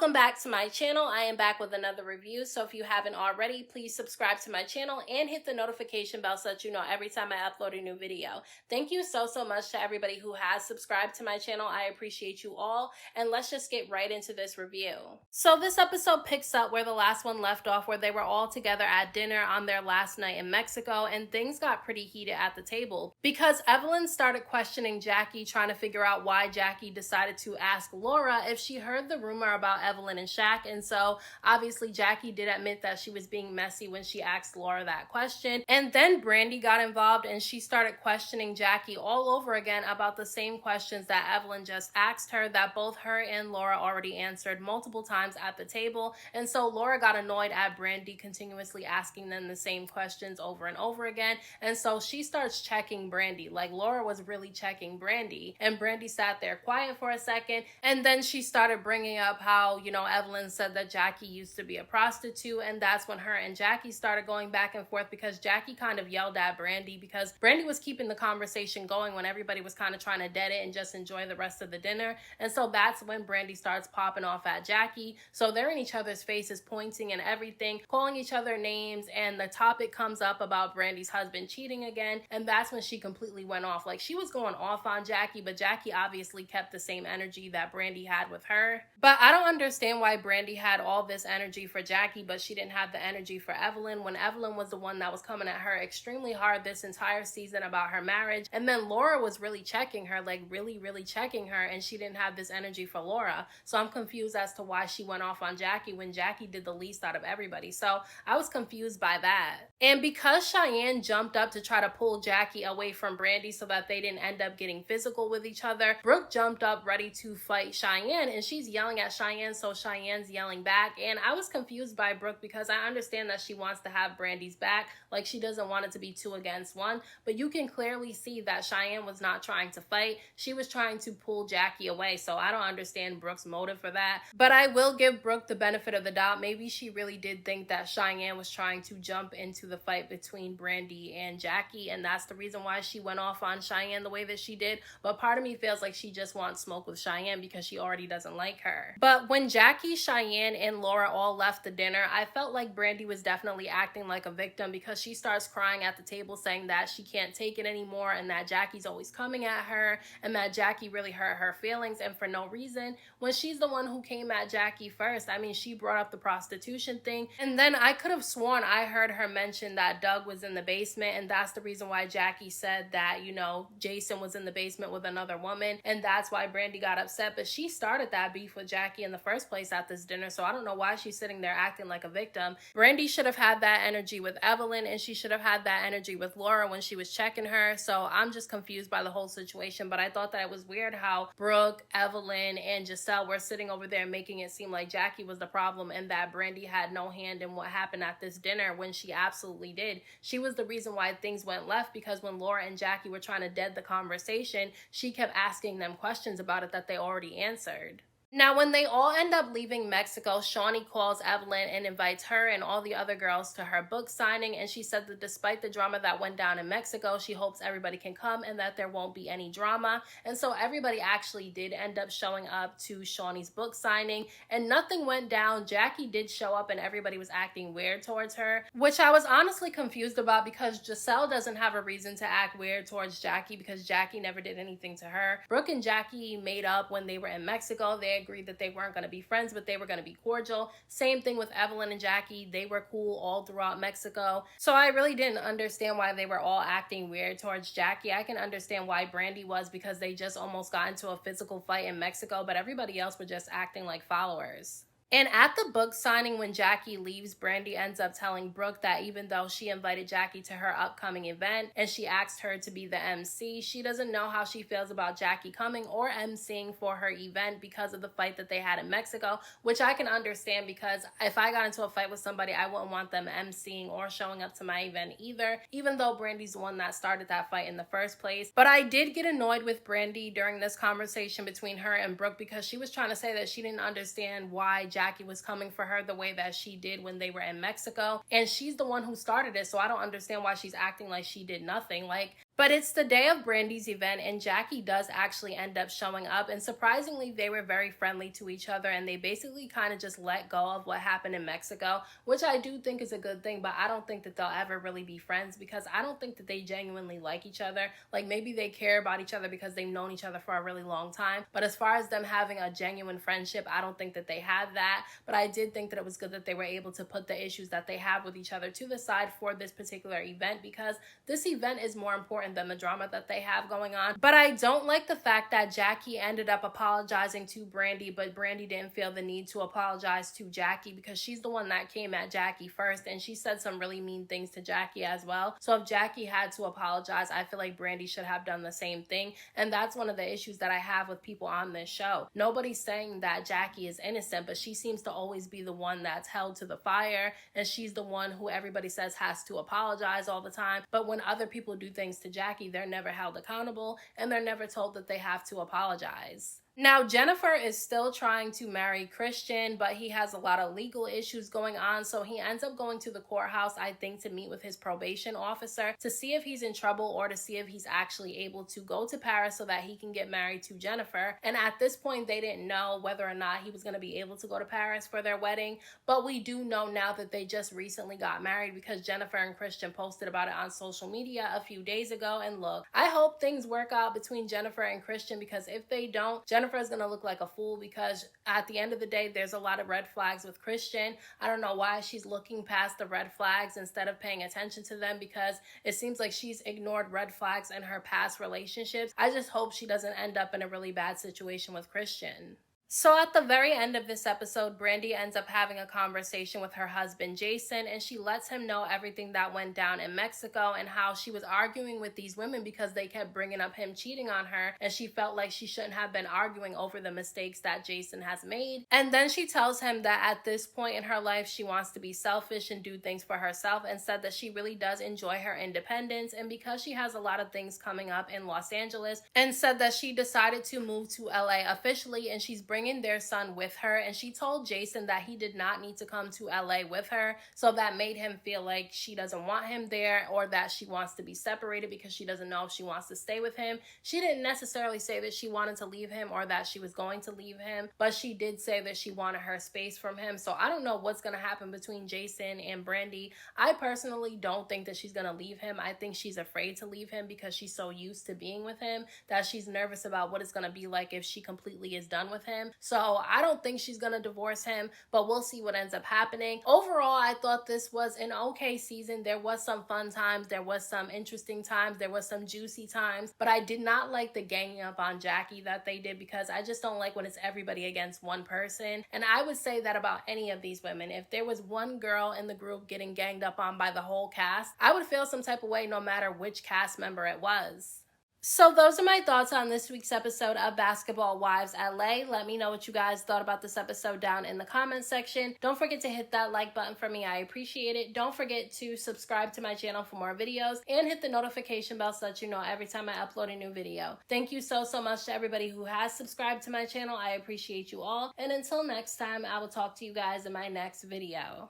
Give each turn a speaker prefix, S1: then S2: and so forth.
S1: Welcome back to my channel. I am back with another review. So if you haven't already, please subscribe to my channel and hit the notification bell so that you know every time I upload a new video. Thank you so much to everybody who has subscribed to my channel. I appreciate you all. And let's just get right into this review. So this episode picks up where the last one left off, where they were all together at dinner on their last night in Mexico, and things got pretty heated at the table because Evelyn started questioning Jackie, trying to figure out why Jackie decided to ask Laura if she heard the rumor about Evelyn and Shaq. And so obviously Jackie did admit that she was being messy when she asked Laura that question. And then Brandy got involved and she started questioning Jackie all over again about the same questions that Evelyn just asked her, that both her and Laura already answered multiple times at the table. And so Laura got annoyed at Brandy continuously asking them the same questions over and over again. And so she starts checking Brandy. Like, Laura was really checking Brandy, and Brandy sat there quiet for a second, and then she started bringing up how, you know, Evelyn said that Jackie used to be a prostitute, and that's when her and Jackie started going back and forth because Jackie kind of yelled at Brandy because Brandy was keeping the conversation going when everybody was kind of trying to dead it and just enjoy the rest of the dinner. And so that's when Brandy starts popping off at Jackie. So they're in each other's faces, pointing and everything, calling each other names, and the topic comes up about Brandy's husband cheating again, and that's when she completely went off. Like, she was going off on Jackie, but Jackie obviously kept the same energy that Brandy had with her. But I don't understand why Brandy had all this energy for Jackie, but she didn't have the energy for Evelyn, when Evelyn was the one that was coming at her extremely hard this entire season about her marriage. And then Laura was really checking her, like really checking her, and she didn't have this energy for Laura. So I'm confused as to why she went off on Jackie when Jackie did the least out of everybody. So I was confused by that. And because Cheyenne jumped up to try to pull Jackie away from Brandy so that they didn't end up getting physical with each other, Brooke jumped up ready to fight Cheyenne, and she's yelling at Cheyenne, so Cheyenne's yelling back. And I was confused by Brooke because I understand that she wants to have Brandy's back, like she doesn't want it to be 2 against 1, but you can clearly see that Cheyenne was not trying to fight. She was trying to pull Jackie away, so I don't understand Brooke's motive for that. But I will give Brooke the benefit of the doubt. Maybe she really did think that Cheyenne was trying to jump into the fight between Brandy and Jackie, and that's the reason why she went off on Cheyenne the way that she did. But part of me feels like she just wants smoke with Cheyenne because she already doesn't like her. But when Jackie, Cheyenne, and Laura all left the dinner, I felt like Brandy was definitely acting like a victim because she starts crying at the table saying that she can't take it anymore and that Jackie's always coming at her and that Jackie really hurt her feelings and for no reason, when she's the one who came at Jackie first. I mean, she brought up the prostitution thing, and then I could have sworn I heard her mention that Doug was in the basement, and that's the reason why Jackie said that, you know, Jason was in the basement with another woman, and that's why Brandy got upset. But she started that beef with Jackie in the first place at this dinner, so I don't know why she's sitting there acting like a victim. Brandy should have had that energy with Evelyn, and she should have had that energy with Laura when she was checking her. So I'm just confused by the whole situation, but I thought that it was weird how Brooke, Evelyn, and Giselle were sitting over there making it seem like Jackie was the problem and that Brandy had no hand in what happened at this dinner, when she absolutely did. She was the reason why things went left, because when Laura and Jackie were trying to dead the conversation, she kept asking them questions about it that they already answered. Now, when they all end up leaving Mexico, Shaunie calls Evelyn and invites her and all the other girls to her book signing, and she said that despite the drama that went down in Mexico, she hopes everybody can come and that there won't be any drama. And so everybody actually did end up showing up to Shaunie's book signing, and nothing went down. Jackie did show up and everybody was acting weird towards her, which I was honestly confused about because Giselle doesn't have a reason to act weird towards Jackie because Jackie never did anything to her. Brooke and Jackie made up when they were in Mexico. They agreed that they weren't going to be friends, but they were going to be cordial. Same thing with Evelyn and Jackie. They were cool all throughout Mexico. So I really didn't understand why they were all acting weird towards Jackie. I can understand why Brandy was, because they just almost got into a physical fight in Mexico, but everybody else were just acting like followers. And at the book signing, when Jackie leaves, Brandy ends up telling Brooke that even though she invited Jackie to her upcoming event and she asked her to be the MC, she doesn't know how she feels about Jackie coming or MCing for her event because of the fight that they had in Mexico, which I can understand, because if I got into a fight with somebody, I wouldn't want them MCing or showing up to my event either, even though Brandy's the one that started that fight in the first place. But I did get annoyed with Brandy during this conversation between her and Brooke because she was trying to say that she didn't understand why Jackie was coming for her the way that she did when they were in Mexico, and she's the one who started it, so I don't understand why she's acting like she did nothing. Like, But it's the day of Brandy's event, and Jackie does actually end up showing up. And surprisingly, they were very friendly to each other, and they basically kind of just let go of what happened in Mexico, which I do think is a good thing. But I don't think that they'll ever really be friends, because I don't think that they genuinely like each other. Like, maybe they care about each other because they've known each other for a really long time. But as far as them having a genuine friendship, I don't think that they had that. But I did think that it was good that they were able to put the issues that they have with each other to the side for this particular event, because this event is more important than the drama that they have going on. But I don't like the fact that Jackie ended up apologizing to Brandy, but Brandy didn't feel the need to apologize to Jackie, because she's the one that came at Jackie first, and she said some really mean things to Jackie as well. So if Jackie had to apologize, I feel like Brandy should have done the same thing. And that's one of the issues that I have with people on this show. Nobody's saying that Jackie is innocent, but she seems to always be the one that's held to the fire, and she's the one who everybody says has to apologize all the time. But when other people do things to Jackie, they're never held accountable, and they're never told that they have to apologize. Now, Jennifer is still trying to marry Christian, but he has a lot of legal issues going on, so he ends up going to the courthouse, I think, to meet with his probation officer to see if he's in trouble, or to see if he's actually able to go to Paris so that he can get married to Jennifer. And at this point, they didn't know whether or not he was going to be able to go to Paris for their wedding, but we do know now that they just recently got married, because Jennifer and Christian posted about it on social media a few days ago. And look, I hope things work out between Jennifer and Christian, because if they don't, Jennifer is going to look like a fool, because at the end of the day, there's a lot of red flags with Christian. I don't know why she's looking past the red flags instead of paying attention to them, because it seems like she's ignored red flags in her past relationships. I just hope she doesn't end up in a really bad situation with Christian. So at the very end of this episode, Brandy ends up having a conversation with her husband, Jason, and she lets him know everything that went down in Mexico, and how she was arguing with these women because they kept bringing up him cheating on her, and she felt like she shouldn't have been arguing over the mistakes that Jason has made. And then she tells him that at this point in her life, she wants to be selfish and do things for herself, and said that she really does enjoy her independence, and because she has a lot of things coming up in Los Angeles, and said that she decided to move to LA officially, and she's bringing their son with her. And she told Jason that he did not need to come to LA with her, so that made him feel like she doesn't want him there, or that she wants to be separated because she doesn't know if she wants to stay with him. She didn't necessarily say that she wanted to leave him or that she was going to leave him, but she did say that she wanted her space from him. So I don't know what's going to happen between Jason and Brandy. I personally don't think that she's going to leave him. I think she's afraid to leave him because she's so used to being with him that she's nervous about what it's going to be like if she completely is done with him. So I don't think she's going to divorce him, but we'll see what ends up happening. Overall, I thought this was an okay season. There was some fun times. There was some interesting times. There was some juicy times, but I did not like the ganging up on Jackie that they did, because I just don't like when it's everybody against one person. And I would say that about any of these women. If there was one girl in the group getting ganged up on by the whole cast, I would feel some type of way no matter which cast member it was. So those are my thoughts on this week's episode of Basketball Wives LA. Let me know what you guys thought about this episode down in the comments section. Don't forget to hit that like button for me. I appreciate it. Don't forget to subscribe to my channel for more videos, and hit the notification bell so that you know every time I upload a new video. Thank you so much to everybody who has subscribed to my channel. I appreciate you all. And until next time, I will talk to you guys in my next video.